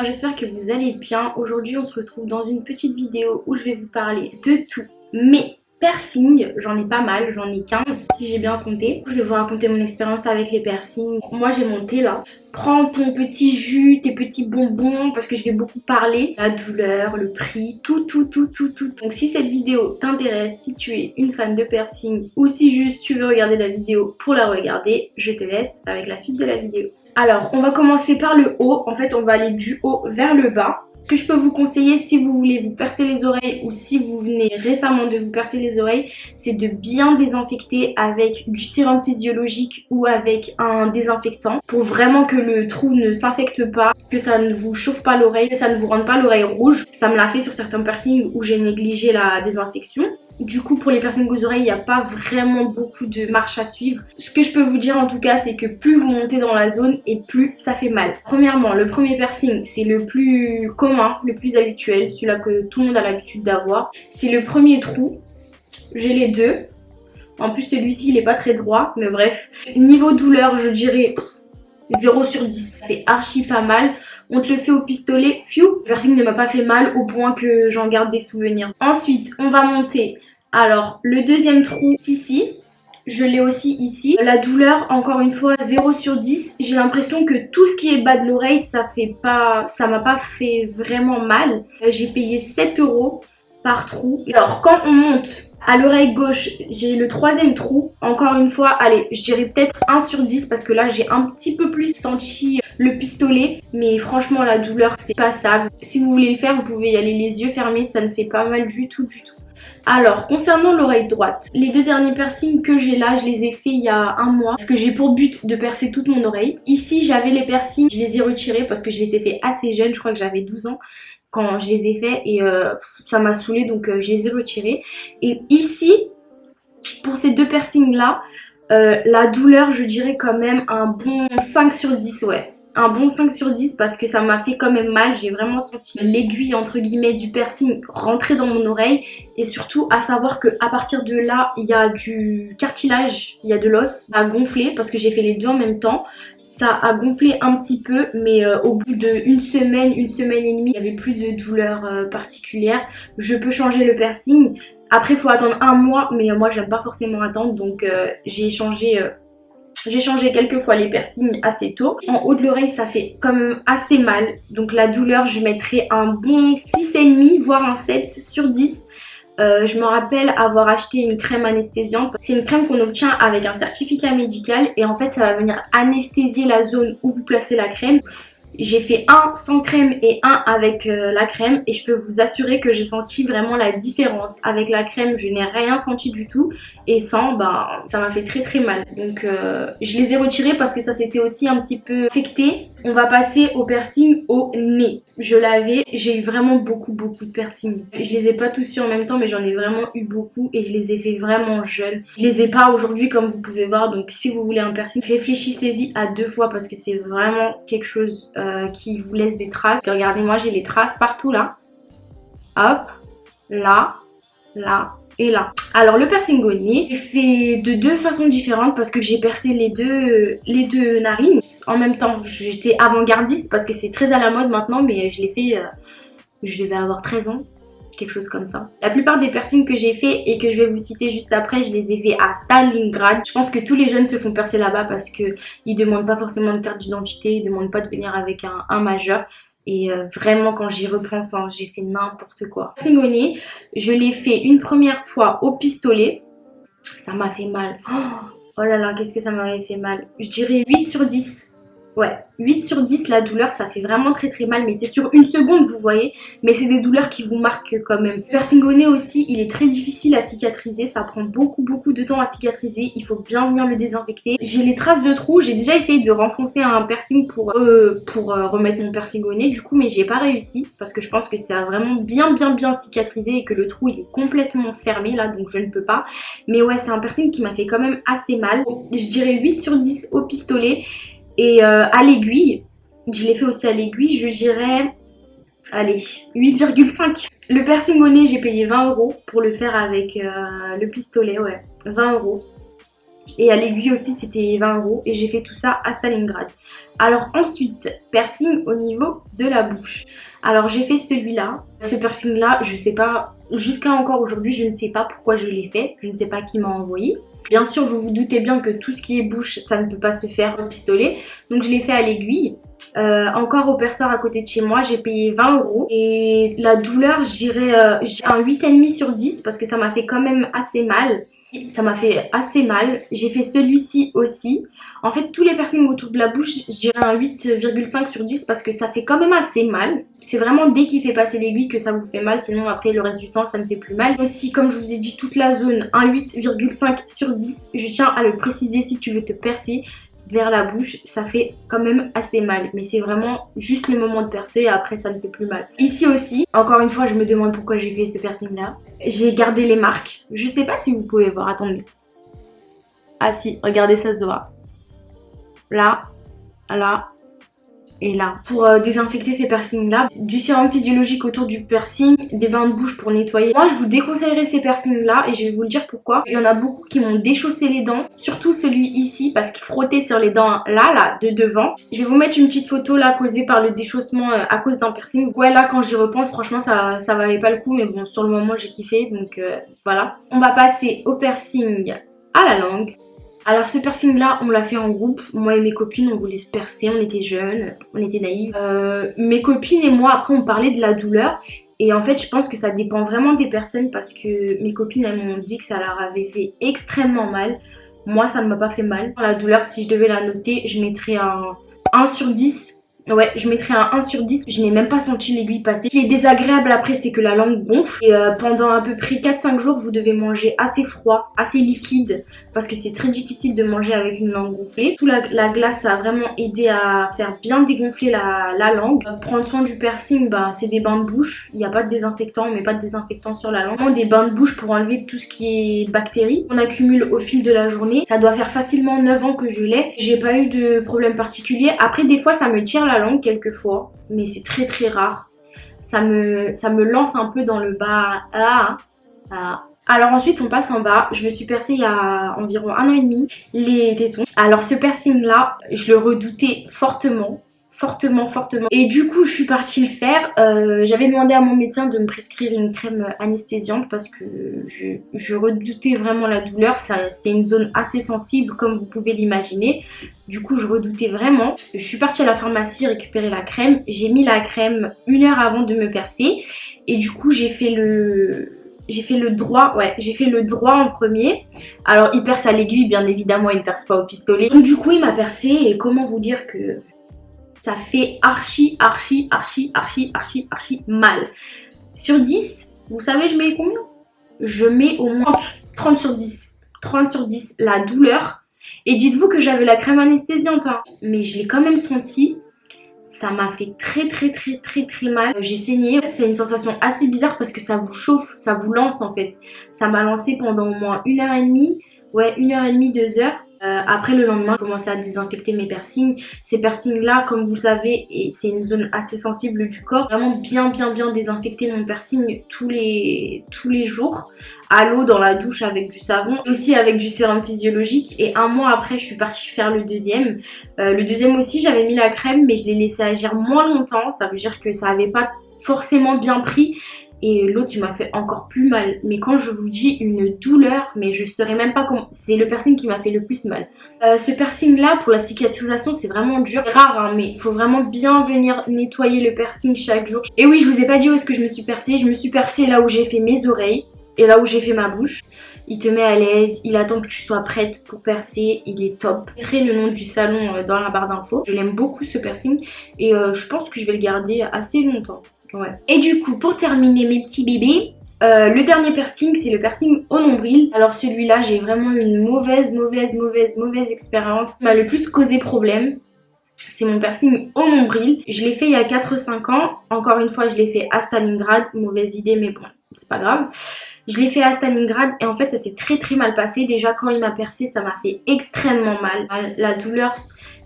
J'espère que vous allez bien. Aujourd'hui on se retrouve dans une petite vidéo où je vais vous parler de tout. Mais piercings, j'en ai pas mal, j'en ai 15 si j'ai bien compté. Je vais vous raconter mon expérience avec les piercings. Moi j'ai mon thé là. Prends ton petit jus, tes petits bonbons parce que je vais beaucoup parler. La douleur, le prix, tout. Donc si cette vidéo t'intéresse, si tu es une fan de piercing ou si juste tu veux regarder la vidéo pour la regarder, je te laisse avec la suite de la vidéo. Alors on va commencer par le haut. En fait on va aller du haut vers le bas. Ce que je peux vous conseiller si vous voulez vous percer les oreilles ou si vous venez récemment de vous percer les oreilles, c'est de bien désinfecter avec du sérum physiologique ou avec un désinfectant pour vraiment que le trou ne s'infecte pas, que ça ne vous chauffe pas l'oreille, que ça ne vous rende pas l'oreille rouge. Ça me l'a fait sur certains piercings où j'ai négligé la désinfection. Du coup pour les piercings aux oreilles il n'y a pas vraiment beaucoup de marche à suivre. Ce que je peux vous dire en tout cas c'est que plus vous montez dans la zone et plus ça fait mal. Premièrement le premier piercing c'est le plus commun, le plus habituel, celui-là que tout le monde a l'habitude d'avoir. C'est le premier trou, j'ai les deux. En plus celui-ci il est pas très droit mais bref. Niveau douleur je dirais 0 sur 10, ça fait archi pas mal. On te le fait au pistolet, fiou. Le piercing ne m'a pas fait mal au point que j'en garde des souvenirs. Ensuite, on va monter. Alors, le deuxième trou, ici. Je l'ai aussi ici. La douleur, encore une fois, 0 sur 10. J'ai l'impression que tout ce qui est bas de l'oreille, ça m'a pas fait vraiment mal. J'ai payé 7 € par trou. Alors, quand on monte à l'oreille gauche, j'ai le troisième trou. Encore une fois, allez, je dirais peut-être 1 sur 10 parce que là, j'ai un petit peu plus senti le pistolet. Mais franchement, la douleur, c'est passable. Si vous voulez le faire, vous pouvez y aller les yeux fermés. Ça ne fait pas mal du tout. Alors, concernant l'oreille droite, les deux derniers piercings que j'ai là, je les ai fait il y a un mois parce que j'ai pour but de percer toute mon oreille. Ici, j'avais les piercings, je les ai retirés parce que je les ai fait assez jeunes, je crois que j'avais 12 ans quand je les ai faits et ça m'a saoulée donc je les ai retirés. Et ici, pour ces deux piercings là, la douleur, je dirais quand même un bon 5 sur 10, ouais. Un bon 5 sur 10 parce que ça m'a fait quand même mal. J'ai vraiment senti l'aiguille entre guillemets du piercing rentrer dans mon oreille. Et surtout à savoir que à partir de là, il y a du cartilage, il y a de l'os à gonfler parce que j'ai fait les deux en même temps. Ça a gonflé un petit peu mais au bout d'une semaine et demie, il n'y avait plus de douleur particulière. Je peux changer le piercing. Après il faut attendre un mois mais moi j'aime pas forcément attendre donc j'ai changé quelques fois les piercings assez tôt. En haut de l'oreille ça fait quand même assez mal. Donc la douleur je mettrais un bon 6,5 voire un 7 sur 10. Je me rappelle avoir acheté une crème anesthésiante. C'est une crème qu'on obtient avec un certificat médical et en fait ça va venir anesthésier la zone où vous placez la crème. J'ai fait un sans crème et un avec la crème et je peux vous assurer que j'ai senti vraiment la différence. Avec la crème je n'ai rien senti du tout et sans ben ça m'a fait très mal. Donc je les ai retirés parce que ça s'était aussi un petit peu affecté. On va passer au piercing au nez. Je l'avais, j'ai eu vraiment beaucoup de piercings. Je les ai pas tous eu en même temps mais j'en ai vraiment eu beaucoup et je les ai fait vraiment jeunes. Je les ai pas aujourd'hui comme vous pouvez voir donc si vous voulez un piercing réfléchissez-y à 2 fois parce que c'est vraiment quelque chose qui vous laisse des traces. Regardez moi j'ai les traces partout là. Hop, là et là. Alors le piercing au nez, j'ai fait de deux façons différentes parce que j'ai percé les deux narines. En même temps j'étais avant-gardiste parce que c'est très à la mode maintenant mais je l'ai fait, je devais avoir 13 ans. Quelque chose comme ça. La plupart des piercings que j'ai fait et que je vais vous citer juste après, je les ai fait à Stalingrad. Je pense que tous les jeunes se font percer là-bas parce que ils demandent pas forcément de carte d'identité, ils demandent pas de venir avec un majeur. Et vraiment quand j'y repense, hein, j'ai fait n'importe quoi. Le piercing au nez, je l'ai fait une première fois au pistolet. Ça m'a fait mal. Oh là là, qu'est-ce que ça m'avait fait mal. Je dirais 8 sur 10. Ouais, 8 sur 10, la douleur, ça fait vraiment très mal, mais c'est sur une seconde, vous voyez, mais c'est des douleurs qui vous marquent quand même. Le piercing au nez aussi, il est très difficile à cicatriser, ça prend beaucoup de temps à cicatriser, il faut bien venir le désinfecter. J'ai les traces de trous, j'ai déjà essayé de renfoncer un piercing pour remettre mon piercing au nez, du coup, mais j'ai pas réussi, parce que je pense que ça a vraiment bien cicatrisé et que le trou, il est complètement fermé, là, donc je ne peux pas. Mais ouais, c'est un piercing qui m'a fait quand même assez mal. Je dirais 8 sur 10 au pistolet. Et à l'aiguille, je l'ai fait aussi à l'aiguille, je dirais, allez, 8,5. Le piercing au nez, j'ai payé 20 € pour le faire avec le pistolet, ouais, 20 €. Et à l'aiguille aussi c'était 20 € et j'ai fait tout ça à Stalingrad. Alors ensuite, piercing au niveau de la bouche. Alors j'ai fait celui-là. Ce piercing là, je sais pas, jusqu'à encore aujourd'hui je ne sais pas pourquoi je l'ai fait. Je ne sais pas qui m'a envoyé. Bien sûr vous vous doutez bien que tout ce qui est bouche ça ne peut pas se faire au pistolet. Donc je l'ai fait à l'aiguille. Encore au perceur à côté de chez moi, j'ai payé 20 € et la douleur, j'ai un 8,5 sur 10 parce que ça m'a fait quand même assez mal. Ça m'a fait assez mal. J'ai fait celui-ci aussi. En fait, tous les piercings autour de la bouche, je dirais un 8,5 sur 10 parce que ça fait quand même assez mal. C'est vraiment dès qu'il fait passer l'aiguille que ça vous fait mal. Sinon, après, le reste du temps, ça ne fait plus mal. Aussi, comme je vous ai dit, toute la zone, un 8,5 sur 10. Je tiens à le préciser si tu veux te percer vers la bouche, ça fait quand même assez mal, mais c'est vraiment juste le moment de percer et après ça ne fait plus mal. Ici aussi, encore une fois je me demande pourquoi j'ai fait ce piercing là. J'ai gardé les marques, je sais pas si vous pouvez voir, attendez. Ah si, regardez, ça se voit. Là, là et là. Pour désinfecter ces piercings là, du sérum physiologique autour du piercing, des bains de bouche pour nettoyer. Moi je vous déconseillerais ces piercings là et je vais vous le dire pourquoi. Il y en a beaucoup qui m'ont déchaussé les dents, surtout celui ici parce qu'il frottait sur les dents là de devant. Je vais vous mettre une petite photo là causée par le déchaussement à cause d'un piercing. Ouais, là quand j'y repense franchement ça valait pas le coup, mais bon sur le moment j'ai kiffé donc voilà. On va passer au piercing à la langue. Alors ce piercing là on l'a fait en groupe, moi et mes copines on voulait se percer, on était jeunes, on était naïves. Mes copines et moi après on parlait de la douleur et en fait je pense que ça dépend vraiment des personnes parce que mes copines elles m'ont dit que ça leur avait fait extrêmement mal. Moi ça ne m'a pas fait mal. La douleur si je devais la noter je mettrais un 1 sur 10. Ouais, je mettrais un 1 sur 10. Je n'ai même pas senti l'aiguille passer. Ce qui est désagréable après, c'est que la langue gonfle. Et pendant à peu près 4-5 jours, vous devez manger assez froid, assez liquide. Parce que c'est très difficile de manger avec une langue gonflée. Tout la glace, ça a vraiment aidé à faire bien dégonfler la langue. Prendre soin du piercing, bah, c'est des bains de bouche. Il n'y a pas de désinfectant, mais pas de désinfectant sur la langue. Des bains de bouche pour enlever tout ce qui est bactéries. On accumule au fil de la journée. Ça doit faire facilement 9 ans que je l'ai. J'ai pas eu de problème particulier. Après, des fois, ça me tire la langue quelquefois, mais c'est très très rare. Ça me lance un peu dans le bas. Alors ensuite on passe en bas. Je me suis percée il y a environ 1 an et demi les tétons. Alors ce piercing là, je le redoutais fortement. Et du coup je suis partie le faire. J'avais demandé à mon médecin de me prescrire une crème anesthésiante parce que je redoutais vraiment la douleur. C'est une zone assez sensible comme vous pouvez l'imaginer. Du coup je redoutais vraiment. Je suis partie à la pharmacie récupérer la crème. J'ai mis la crème 1 heure avant de me percer. Et du coup j'ai fait le droit, ouais, j'ai fait le droit en premier. Alors il perce à l'aiguille bien évidemment, il perce pas au pistolet. Donc du coup il m'a percé et comment vous dire que ça fait archi mal. Sur 10, vous savez je mets combien? Je mets au moins 30 sur 10. 30 sur 10 la douleur. Et dites-vous que j'avais la crème anesthésiante, hein, mais je l'ai quand même senti. Ça m'a fait très mal. J'ai saigné. C'est une sensation assez bizarre parce que ça vous chauffe, ça vous lance en fait. Ça m'a lancé pendant au moins 1h30. Ouais, 1h30, 2h. Après le lendemain, j'ai commencé à désinfecter mes piercings. Ces piercings là, comme vous le savez, c'est une zone assez sensible du corps. Vraiment bien désinfecter mon piercing tous les jours. À l'eau, dans la douche avec du savon. Et aussi avec du sérum physiologique. Et 1 mois après, je suis partie faire le deuxième. Le deuxième aussi, j'avais mis la crème, mais je l'ai laissé agir moins longtemps. Ça veut dire que ça n'avait pas forcément bien pris. Et l'autre il m'a fait encore plus mal. Mais quand je vous dis une douleur, mais je saurais même pas comment. C'est le piercing qui m'a fait le plus mal. Ce piercing là pour la cicatrisation c'est vraiment dur. C'est rare hein, mais il faut vraiment bien venir nettoyer le piercing chaque jour. Et oui je vous ai pas dit où est-ce que je me suis percée. Je me suis percée là où j'ai fait mes oreilles et là où j'ai fait ma bouche. Il te met à l'aise, il attend que tu sois prête pour percer, il est top. Je mettrai le nom du salon dans la barre d'infos. Je l'aime beaucoup ce piercing et je pense que je vais le garder assez longtemps. Ouais. Et du coup pour terminer mes petits bébés, le dernier piercing c'est le piercing au nombril. Alors celui-là j'ai vraiment eu une mauvaise expérience. Ça m'a le plus causé problème. C'est mon piercing au nombril. Je l'ai fait il y a 4-5 ans. Encore une fois je l'ai fait à Stalingrad. Mauvaise idée mais bon c'est pas grave. Je l'ai fait à Stalingrad et en fait ça s'est très mal passé. Déjà quand il m'a percé ça m'a fait extrêmement mal. La douleur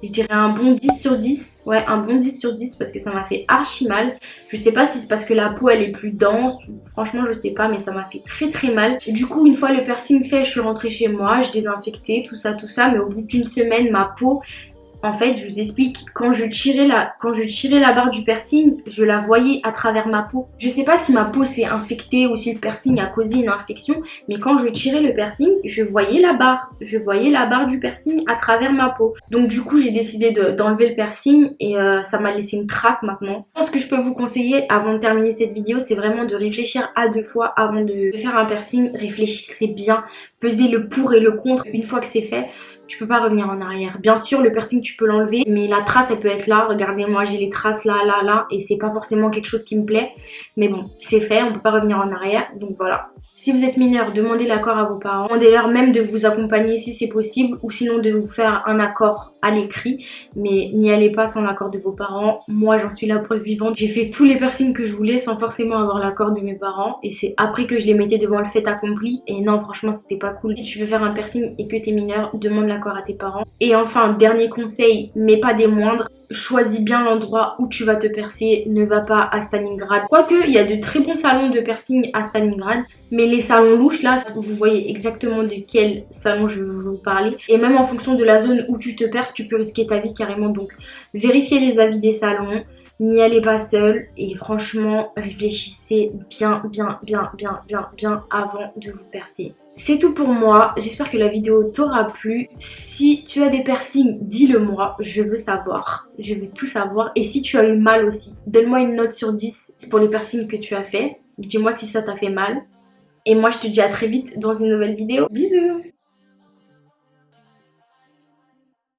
Je dirais un bon 10 sur 10. Ouais, un bon 10 sur 10 parce que ça m'a fait archi mal. Je sais pas si c'est parce que la peau elle est plus dense. Franchement, je sais pas, mais ça m'a fait très très mal. Et du coup, une fois le piercing fait, je suis rentrée chez moi, je désinfectais, tout ça. Mais au bout d'une semaine, ma peau... En fait, je vous explique, quand je tirais la barre du piercing, je la voyais à travers ma peau. Je sais pas si ma peau s'est infectée ou si le piercing a causé une infection, mais quand je tirais le piercing, je voyais la barre. Je voyais la barre du piercing à travers ma peau. Donc du coup, j'ai décidé d'enlever le piercing et ça m'a laissé une trace maintenant. Je pense que je peux vous conseiller avant de terminer cette vidéo, c'est vraiment de réfléchir à 2 fois avant de faire un piercing. Réfléchissez bien, pesez le pour et le contre. Une fois que c'est fait, tu peux pas revenir en arrière. Bien sûr, le piercing, tu peux l'enlever, mais la trace, elle peut être là. Regardez, moi, j'ai les traces là, là, là, et c'est pas forcément quelque chose qui me plaît. Mais bon, c'est fait, on peut pas revenir en arrière, donc voilà. Si vous êtes mineur, demandez l'accord à vos parents. Demandez-leur même de vous accompagner si c'est possible ou sinon de vous faire un accord à l'écrit. Mais n'y allez pas sans l'accord de vos parents. Moi, j'en suis la preuve vivante. J'ai fait tous les piercings que je voulais sans forcément avoir l'accord de mes parents. Et c'est après que je les mettais devant le fait accompli. Et non, franchement, c'était pas cool. Si tu veux faire un piercing et que t'es mineur, demande l'accord à tes parents. Et enfin, dernier conseil, mais pas des moindres. Choisis bien l'endroit où tu vas te percer, ne va pas à Stalingrad. Quoique, il y a de très bons salons de piercing à Stalingrad, mais les salons louches là, vous voyez exactement de quel salon je veux vous parler. Et même en fonction de la zone où tu te perces, tu peux risquer ta vie carrément. Donc, vérifiez les avis des salons. N'y allez pas seul et franchement réfléchissez bien avant de vous percer. C'est tout pour moi, j'espère que la vidéo t'aura plu. Si tu as des piercings, dis-le moi, je veux savoir, je veux tout savoir. Et si tu as eu mal aussi, donne-moi une note sur 10 pour les piercings que tu as fait. Dis-moi si ça t'a fait mal. Et moi je te dis à très vite dans une nouvelle vidéo. Bisous!